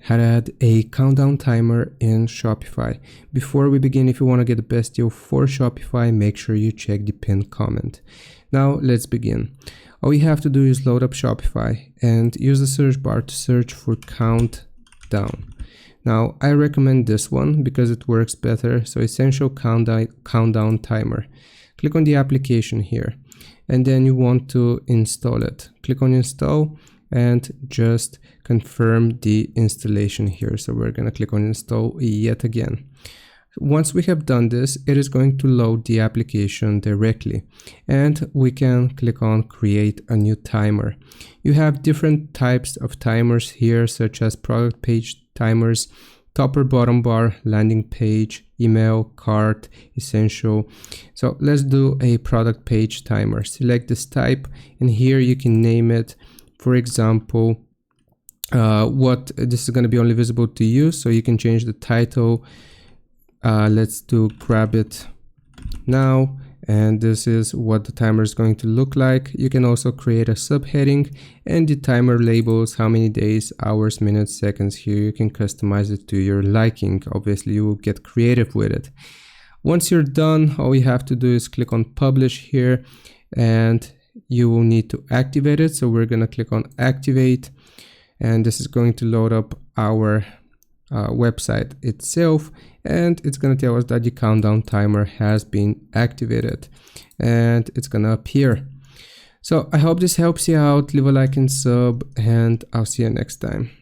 how to add a countdown timer in Shopify. Before we begin, if you want to get the best deal for Shopify, make sure you check the pinned comment. Now let's begin. All you have to do is load up Shopify and use the search bar to search for countdown. Now I recommend this one because it works better. So Essential Countdown Timer. Click on the application here and then you want to install it. Click on install and just confirm the installation here. So we're going to click on install yet again. Once we have done this, it is going to load the application directly and we can click on create a new timer. You have different types of timers here, such as product page timers, top or bottom bar, landing page, email, cart, essential. So let's do a product page timer. Select this type and here you can name it. For example, what this is going to be only visible to you, so you can change the title. Let's do grab it now, and this is what the timer is going to look like. You can also create a subheading and the timer labels how many days, hours, minutes, seconds. Here you can customize it to your liking. Obviously you will get creative with it. Once you're done, all you have to do is click on publish here and you will need to activate it. So we're going to click on activate and this is going to load up our website itself, and it's going to tell us that the countdown timer has been activated and it's going to appear. So I hope this helps you out. Leave a like and sub and I'll see you next time.